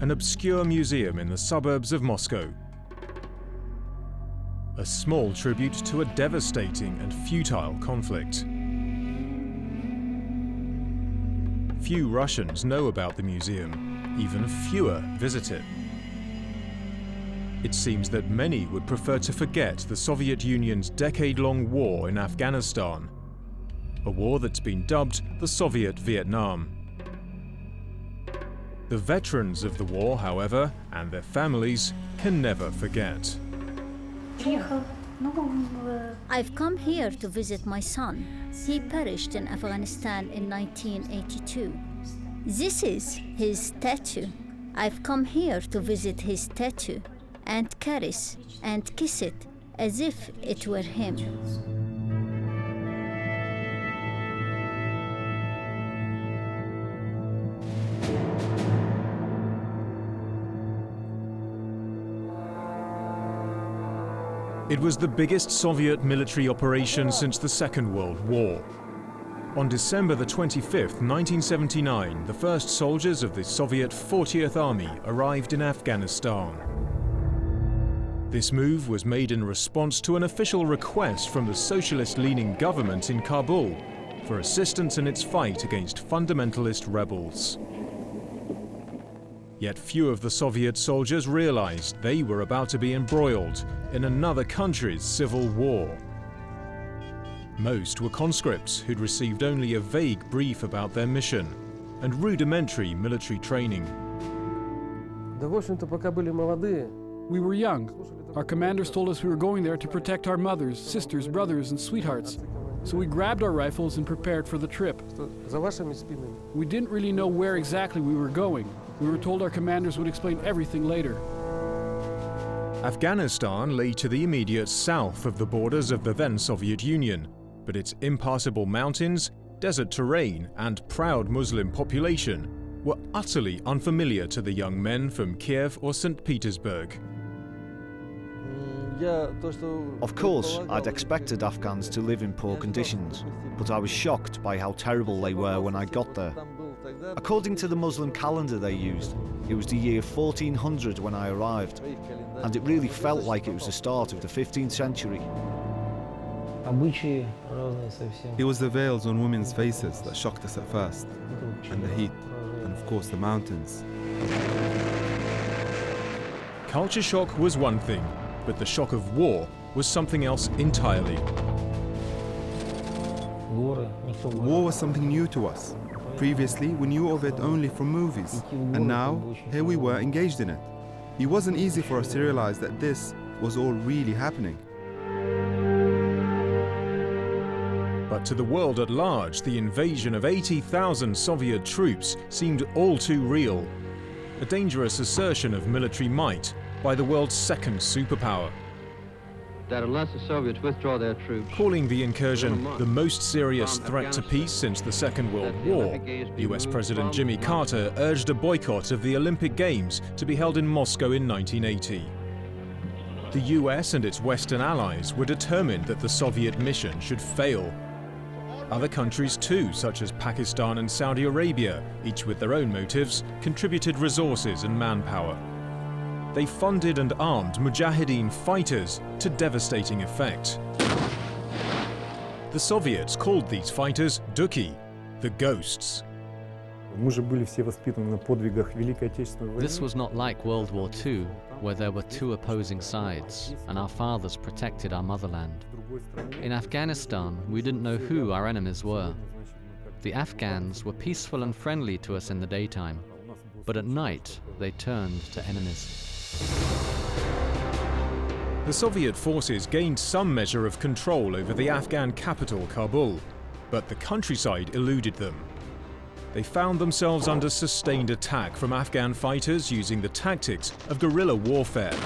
an obscure museum in the suburbs of Moscow. A small tribute to a devastating and futile conflict. Few Russians know about the museum, even fewer visit it. It seems that many would prefer to forget the Soviet Union's decade-long war in Afghanistan, a war that's been dubbed the Soviet Vietnam. The veterans of the war, however, and their families, can never forget. I've come here to visit my son. He perished in Afghanistan in 1982. This is his statue. I've come here to visit his statue and caress and kiss it as if it were him. It was the biggest Soviet military operation since the Second World War. On December the 25th, 1979, the first soldiers of the Soviet 40th Army arrived in Afghanistan. This move was made in response to an official request from the socialist-leaning government in Kabul for assistance in its fight against fundamentalist rebels. Yet few of the Soviet soldiers realized they were about to be embroiled in another country's civil war. Most were conscripts who'd received only a vague brief about their mission and rudimentary military training. We were young. Our commanders told us we were going there to protect our mothers, sisters, brothers, and sweethearts. So we grabbed our rifles and prepared for the trip. We didn't really know where exactly we were going. We were told our commanders would explain everything later. Afghanistan lay to the immediate south of the borders of the then Soviet Union, but its impassable mountains, desert terrain, and proud Muslim population were utterly unfamiliar to the young men from Kiev or St. Petersburg. Of course, I'd expected Afghans to live in poor conditions, but I was shocked by how terrible they were when I got there. According to the Muslim calendar they used, it was the year 1400 when I arrived, and it really felt like it was the start of the 15th century. It was the veils on women's faces that shocked us at first, and the heat, and of course the mountains. Culture shock was one thing, but the shock of war was something else entirely. War was something new to us. Previously, we knew of it only from movies, and now, here we were engaged in it. It wasn't easy for us to realize that this was all really happening. But to the world at large, the invasion of 80,000 Soviet troops seemed all too real. A dangerous assertion of military might by the world's second superpower. That unless the Soviets withdraw their troops, calling the incursion the most serious threat to peace since the Second World War, US President Jimmy Carter urged a boycott of the Olympic Games to be held in Moscow in 1980. The US and its Western allies were determined that the Soviet mission should fail. Other countries too, such as Pakistan and Saudi Arabia, each with their own motives, contributed resources and manpower. They funded and armed Mujahideen fighters to devastating effect. The Soviets called these fighters Duki, the ghosts. This was not like World War II, where there were two opposing sides, and our fathers protected our motherland. In Afghanistan, we didn't know who our enemies were. The Afghans were peaceful and friendly to us in the daytime, but at night they turned to enemies. The Soviet forces gained some measure of control over the Afghan capital, Kabul, but the countryside eluded them. They found themselves under sustained attack from Afghan fighters using the tactics of guerrilla warfare.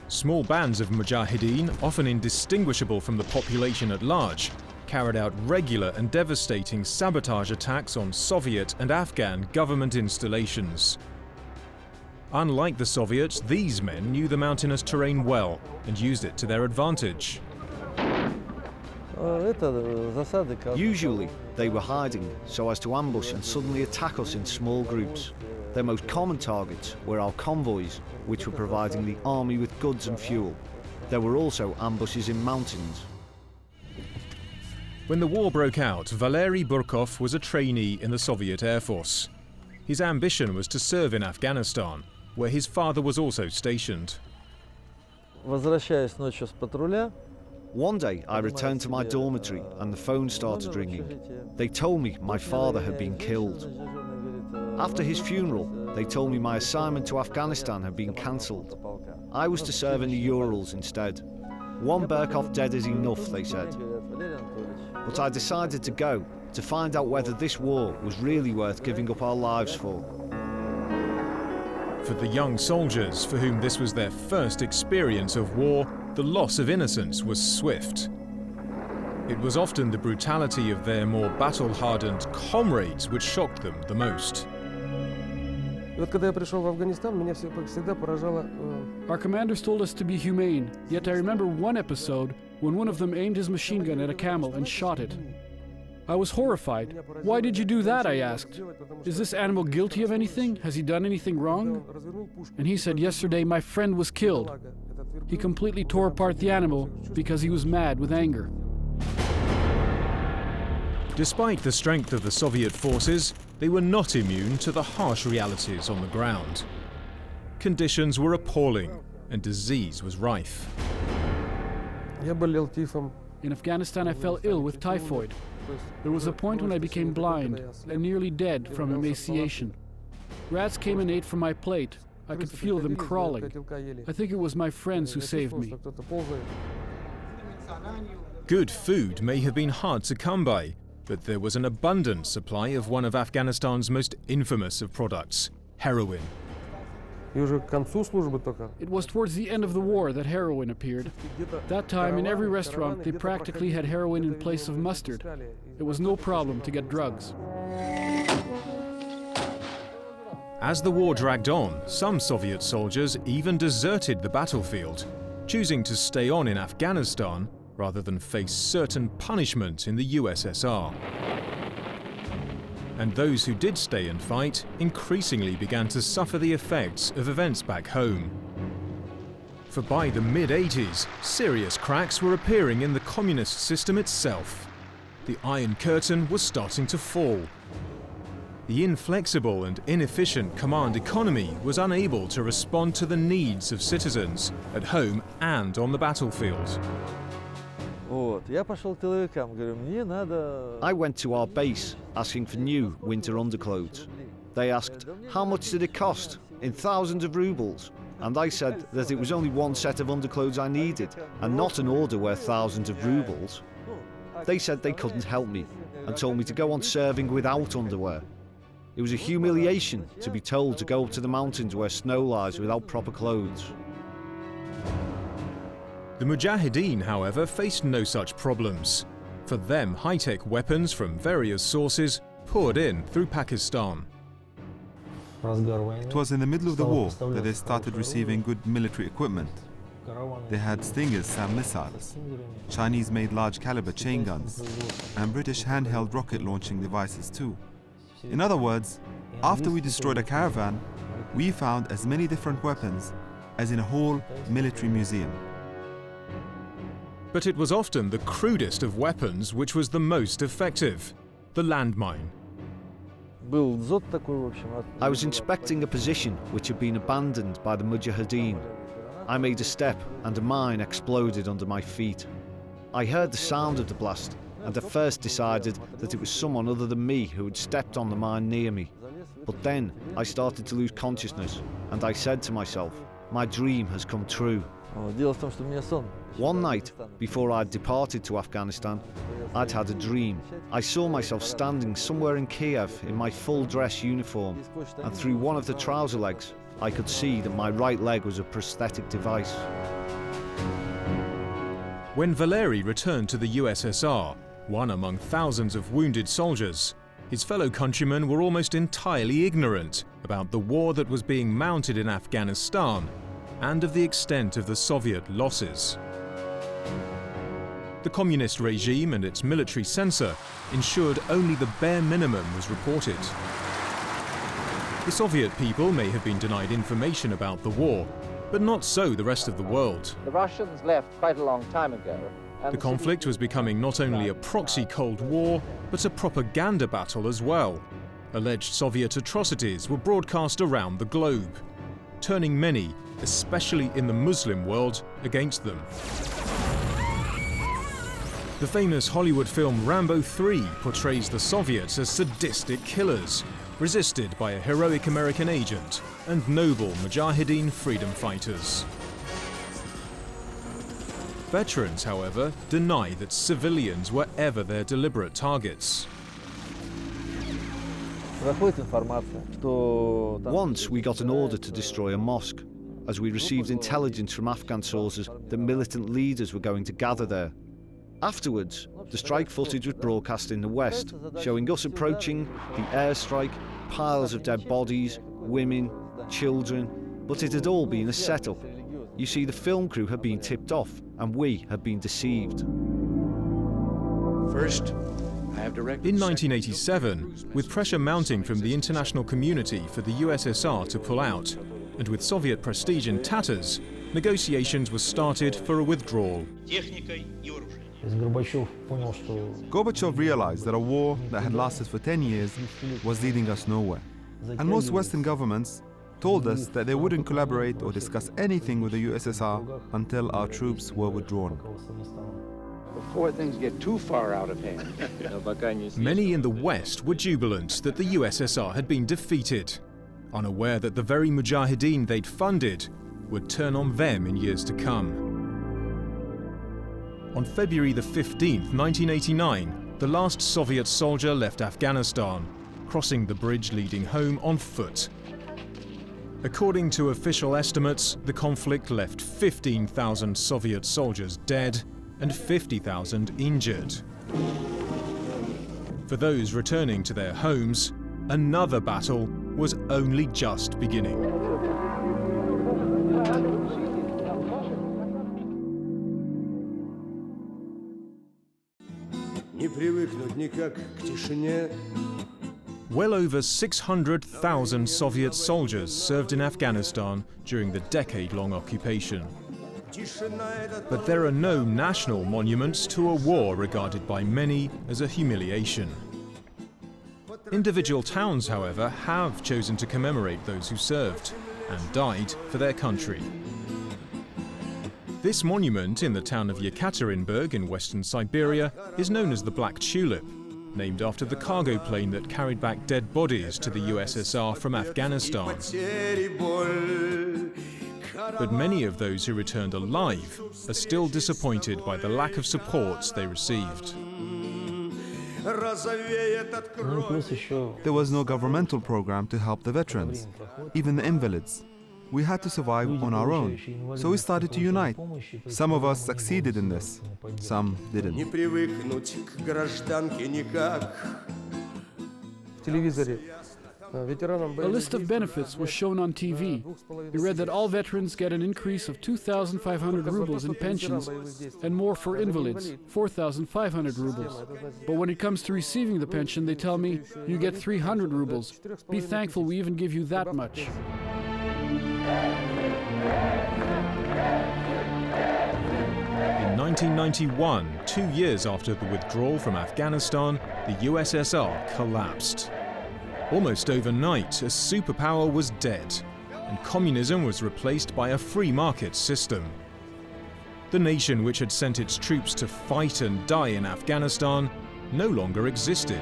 Small bands of Mujahideen, often indistinguishable from the population at large, carried out regular and devastating sabotage attacks on Soviet and Afghan government installations. Unlike the Soviets, these men knew the mountainous terrain well and used it to their advantage. Usually, they were hiding so as to ambush and suddenly attack us in small groups. Their most common targets were our convoys, which were providing the army with goods and fuel. There were also ambushes in mountains. When the war broke out, Valery Burkov was a trainee in the Soviet Air Force. His ambition was to serve in Afghanistan, where his father was also stationed. Возвращаясь ночью с патруля, One day I returned to my dormitory and the phone started ringing. They told me my father had been killed. After his funeral, they told me my assignment to Afghanistan had been cancelled. I was to serve in the Urals instead. One Burkov dead is enough, they said. But I decided to go, to find out whether this war was really worth giving up our lives for. For the young soldiers for whom this was their first experience of war, the loss of innocence was swift. It was often the brutality of their more battle-hardened comrades which shocked them the most. И вот когда я пришел в Афганистан, меня всегда поражало. Our commanders told us to be humane, yet I remember one episode when one of them aimed his machine gun at a camel and shot it. I was horrified. Why did you do that? I asked. Is this animal guilty of anything? Has he done anything wrong? And he said, yesterday my friend was killed. He completely tore apart the animal because he was mad with anger. Despite the strength of the Soviet forces, they were not immune to the harsh realities on the ground. Conditions were appalling and disease was rife. Я болел тифом. In Afghanistan, I fell ill with typhoid. There was a point when I became blind and nearly dead from emaciation. Rats came and ate from my plate. I could feel them crawling. I think it was my friends who saved me. Good food may have been hard to come by, but there was an abundant supply of one of Afghanistan's most infamous of products, heroin. It was towards the end of the war that heroin appeared. That time, in every restaurant, they practically had heroin in place of mustard. It was no problem to get drugs. As the war dragged on, some Soviet soldiers even deserted the battlefield, choosing to stay on in Afghanistan rather than face certain punishment in the USSR. And those who did stay and fight increasingly began to suffer the effects of events back home. For by the mid-80s, serious cracks were appearing in the communist system itself. The Iron Curtain was starting to fall. The inflexible and inefficient command economy was unable to respond to the needs of citizens at home and on the battlefield. I went to our base asking for new winter underclothes. They asked, how much did it cost? In thousands of rubles. And I said that it was only one set of underclothes I needed, and not an order worth thousands of rubles. They said they couldn't help me, and told me to go on serving without underwear. It was a humiliation to be told to go up to the mountains where snow lies without proper clothes. The Mujahideen, however, faced no such problems. For them, high-tech weapons from various sources poured in through Pakistan. It was in the middle of the war that they started receiving good military equipment. They had Stingers SAM missiles, Chinese-made large-caliber chain guns, and British handheld rocket launching devices too. In other words, after we destroyed a caravan, we found as many different weapons as in a whole military museum. But it was often the crudest of weapons which was the most effective, the landmine. I was inspecting a position which had been abandoned by the Mujahideen. I made a step and a mine exploded under my feet. I heard the sound of the blast and at first decided that it was someone other than me who had stepped on the mine near me. But then I started to lose consciousness and I said to myself, my dream has come true. One night, before I'd departed to Afghanistan, I'd had a dream. I saw myself standing somewhere in Kiev in my full dress uniform, and through one of the trouser legs, I could see that my right leg was a prosthetic device. When Valery returned to the USSR, one among thousands of wounded soldiers, his fellow countrymen were almost entirely ignorant about the war that was being mounted in Afghanistan and of the extent of the Soviet losses. The communist regime and its military censor ensured only the bare minimum was reported. The Soviet people may have been denied information about the war, but not so the rest of the world. The Russians left quite a long time ago. The conflict was becoming not only a proxy Cold War, but a propaganda battle as well. Alleged Soviet atrocities were broadcast around the globe, turning many, especially in the Muslim world, against them. The famous Hollywood film Rambo 3 portrays the Soviets as sadistic killers, resisted by a heroic American agent and noble Mujahideen freedom fighters. Veterans, however, deny that civilians were ever their deliberate targets. Once we got an order to destroy a mosque, as we received intelligence from Afghan sources that militant leaders were going to gather there. Afterwards, the strike footage was broadcast in the West, showing us approaching, the airstrike, piles of dead bodies, women, children, but it had all been a setup. You see, the film crew had been tipped off, and we had been deceived. First, I have directed in 1987, with pressure mounting from the international community for the USSR to pull out, and with Soviet prestige in tatters, negotiations were started for a withdrawal. Gorbachev realized that a war that had lasted for 10 years was leading us nowhere. And most Western governments told us that they wouldn't collaborate or discuss anything with the USSR until our troops were withdrawn. before things get too far out of hand. Many in the West were jubilant that the USSR had been defeated, unaware that the very Mujahideen they'd funded would turn on them in years to come. On February the 15th, 1989, the last Soviet soldier left Afghanistan, crossing the bridge leading home on foot. According to official estimates, the conflict left 15,000 Soviet soldiers dead and 50,000 injured. For those returning to their homes, another battle was only just beginning. Well over 600,000 Soviet soldiers served in Afghanistan during the decade-long occupation. But there are no national monuments to a war regarded by many as a humiliation. Individual towns, however, have chosen to commemorate those who served and died for their country. This monument in the town of Yekaterinburg in western Siberia is known as the Black Chulip, named after the cargo plane that carried back dead bodies to the USSR from Afghanistan. But many of those who returned alive are still disappointed by the lack of support they received. There was no governmental program to help the veterans, even the invalids. We had to survive on our own, so we started to unite. Some of us succeeded in this, some didn't. A list of benefits was shown on TV. We read that all veterans get an increase of 2,500 rubles in pensions and more for invalids, 4,500 rubles. But when it comes to receiving the pension, they tell me, you get 300 rubles. Be thankful we even give you that much. In 1991, 2 years after the withdrawal from Afghanistan, the USSR collapsed. Almost overnight, a superpower was dead, and communism was replaced by a free market system. The nation which had sent its troops to fight and die in Afghanistan no longer existed.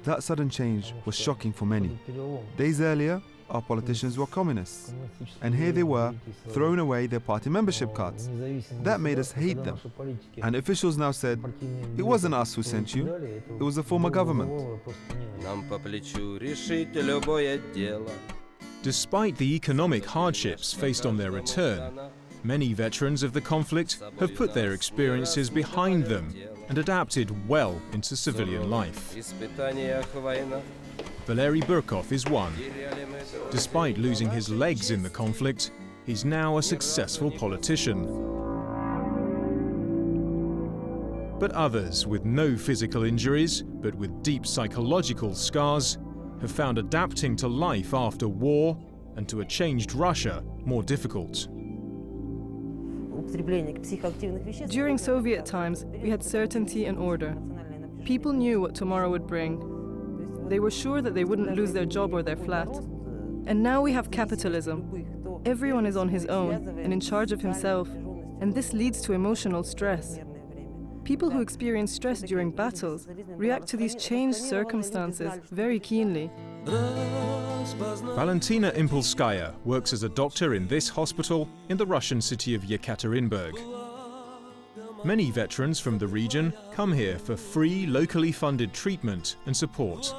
That sudden change was shocking for many. Days earlier, our politicians were communists, and here they were, throwing away their party membership cards. That made us hate them. And officials now said, it wasn't us who sent you, it was the former government. Despite the economic hardships faced on their return, many veterans of the conflict have put their experiences behind them and adapted well into civilian life. Valery Burkov is one. Despite losing his legs in the conflict, he's now a successful politician. But others with no physical injuries, but with deep psychological scars, have found adapting to life after war and to a changed Russia more difficult. During Soviet times, we had certainty and order. People knew what tomorrow would bring. They were sure that they wouldn't lose their job or their flat. And now we have capitalism. Everyone is on his own and in charge of himself, and this leads to emotional stress. People who experience stress during battles react to these changed circumstances very keenly. Valentina Impulskaya works as a doctor in this hospital in the Russian city of Yekaterinburg. Many veterans from the region come here for free, locally funded treatment and support.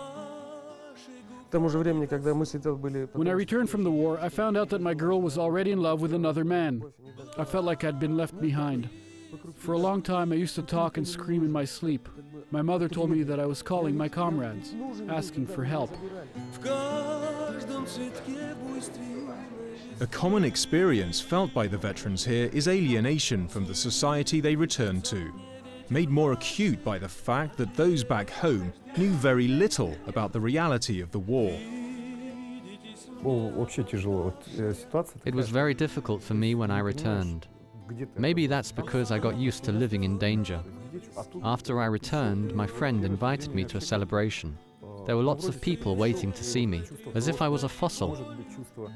When I returned from the war, I found out that my girl was already in love with another man. I felt like I'd been left behind. For a long time, I used to talk and scream in my sleep. My mother told me that I was calling my comrades, asking for help. A common experience felt by the veterans here is alienation from the society they return to, made more acute by the fact that those back home knew very little about the reality of the war. It was very difficult for me when I returned. Maybe that's because I got used to living in danger. After I returned, my friend invited me to a celebration. There were lots of people waiting to see me, as if I was a fossil.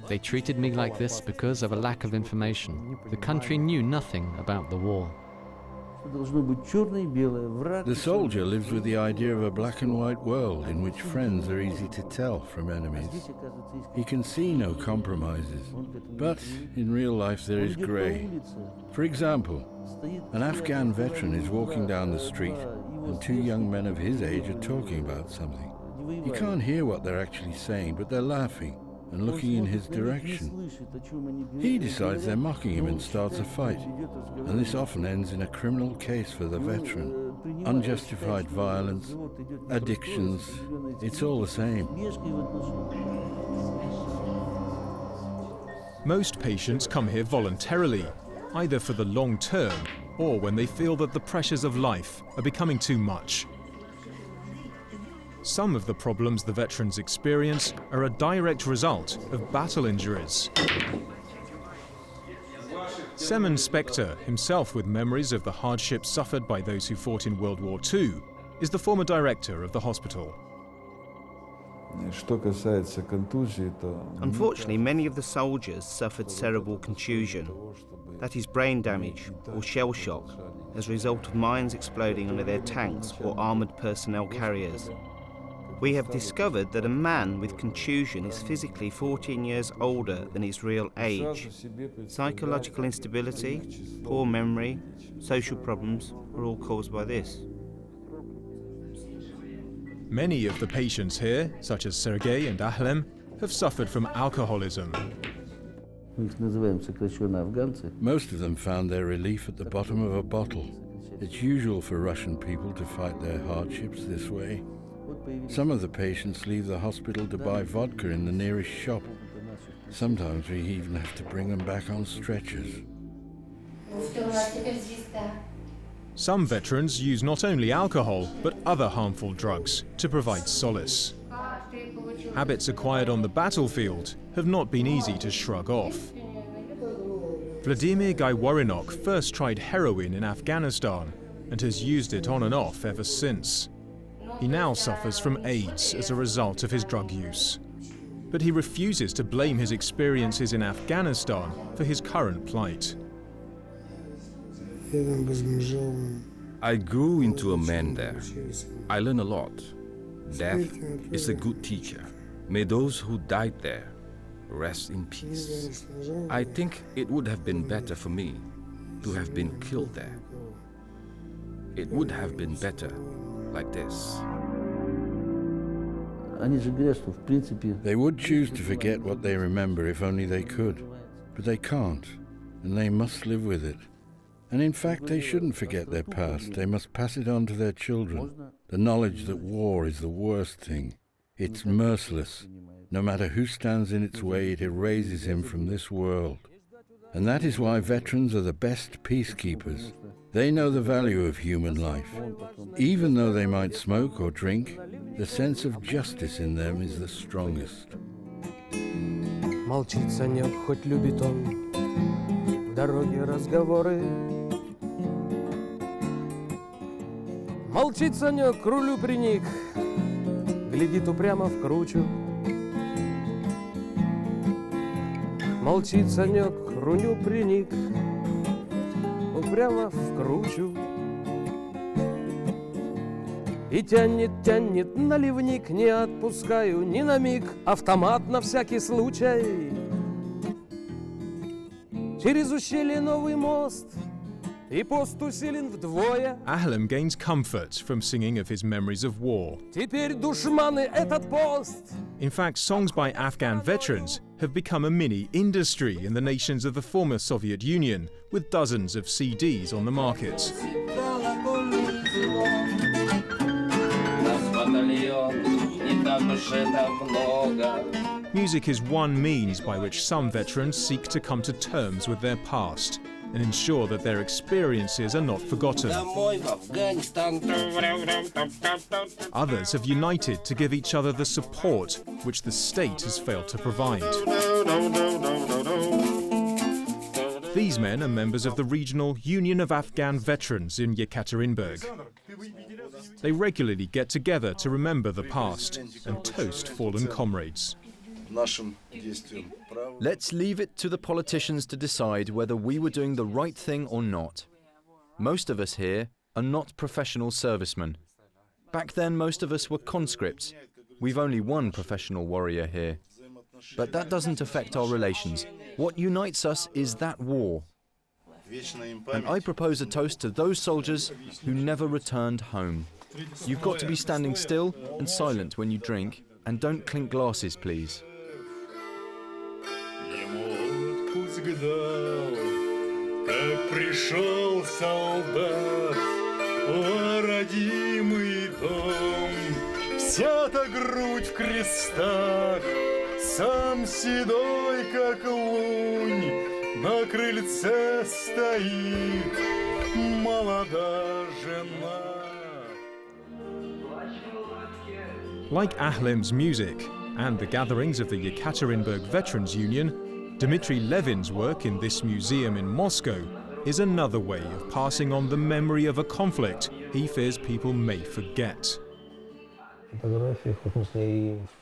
They treated me like this because of a lack of information. The country knew nothing about the war. The soldier lives with the idea of a black and white world in which friends are easy to tell from enemies. He can see no compromises, but in real life there is grey. For example, an Afghan veteran is walking down the street and two young men of his age are talking about something. He can't hear what they're actually saying, but they're laughing and looking in his direction. He decides they're mocking him and starts a fight, and this often ends in a criminal case for the veteran. Unjustified violence, addictions, it's all the same. Most patients come here voluntarily, either for the long term or when they feel that the pressures of life are becoming too much. Some of the problems the veterans experience are a direct result of battle injuries. Semen Spector, himself with memories of the hardships suffered by those who fought in World War II, is the former director of the hospital. Unfortunately, many of the soldiers suffered cerebral contusion, that is brain damage or shell shock, as a result of mines exploding under their tanks or armoured personnel carriers. We have discovered that a man with contusion is physically 14 years older than his real age. Psychological instability, poor memory, social problems are all caused by this. Many of the patients here, such as Sergei and Ahlem, have suffered from alcoholism. Most of them found their relief at the bottom of a bottle. It's usual for Russian people to fight their hardships this way. Some of the patients leave the hospital to buy vodka in the nearest shop. Sometimes we even have to bring them back on stretchers. Some veterans use not only alcohol, but other harmful drugs to provide solace. Habits acquired on the battlefield have not been easy to shrug off. Vladimir Gaiwarinok first tried heroin in Afghanistan and has used it on and off ever since. He now suffers from AIDS as a result of his drug use. But he refuses to blame his experiences in Afghanistan for his current plight. I grew into a man there. I learned a lot. Death is a good teacher. May those who died there rest in peace. I think it would have been better for me to have been killed there. It would have been better like this. They would choose to forget what they remember if only they could, but they can't, and they must live with it. And in fact, they shouldn't forget their past. They must pass it on to their children. The knowledge that war is the worst thing. It's merciless. No matter who stands in its way, it erases him from this world. And that is why veterans are the best peacekeepers. They know the value of human life. Even though they might smoke or drink, the sense of justice in them is the strongest. Молчит Санек, хоть любит он в дороге разговоры. Молчит Санек, к рулю приник, глядит упрямо в кручу. Молчит Санек, к рулю приник, упрямо в кручу. И тянет, тянет наливник, не отпускаю ни на миг, автомат на всякий случай. Через ущелье новый мост, и пост усилен вдвое. Ahlam gains comfort from singing of his memories of war. Теперь душманы этот пост. In fact, songs by Afghan veterans have become a mini industry in the nations of the former Soviet Union, with dozens of CDs on the markets. Music is one means by which some veterans seek to come to terms with their past and ensure that their experiences are not forgotten. Others have united to give each other the support which the state has failed to provide. These men are members of the regional Union of Afghan Veterans in Yekaterinburg. They regularly get together to remember the past and toast fallen comrades. Let's leave it to the politicians to decide whether we were doing the right thing or not. Most of us here are not professional servicemen. Back then, most of us were conscripts. We've only one professional warrior here. But that doesn't affect our relations. What unites us is that war. And I propose a toast to those soldiers who never returned home. You've got to be standing still and silent when you drink, and don't clink glasses, please. Как пришел солдат, о, родимый дом, вся-то грудь в крестах, сам седой, как лунь, на крыльце стоит молода жена. Like Ahlam's music and the gatherings of the Yekaterinburg Veterans Union, Dmitry Levin's work in this museum in Moscow is another way of passing on the memory of a conflict he fears people may forget.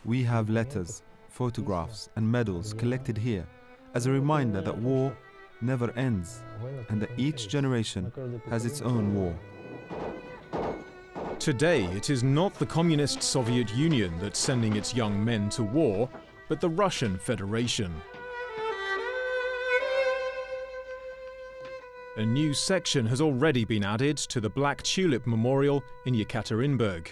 We have letters, photographs and medals collected here as a reminder that war never ends and that each generation has its own war. Today, it is not the communist Soviet Union that's sending its young men to war, but the Russian Federation. A new section has already been added to the Black Chulip Memorial in Yekaterinburg.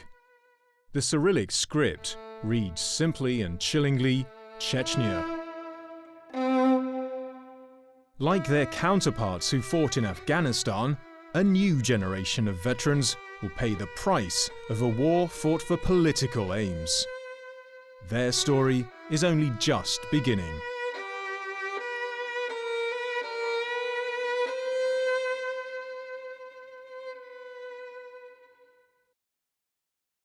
The Cyrillic script reads simply and chillingly, Chechnya. Like their counterparts who fought in Afghanistan, a new generation of veterans will pay the price of a war fought for political aims. Their story is only just beginning.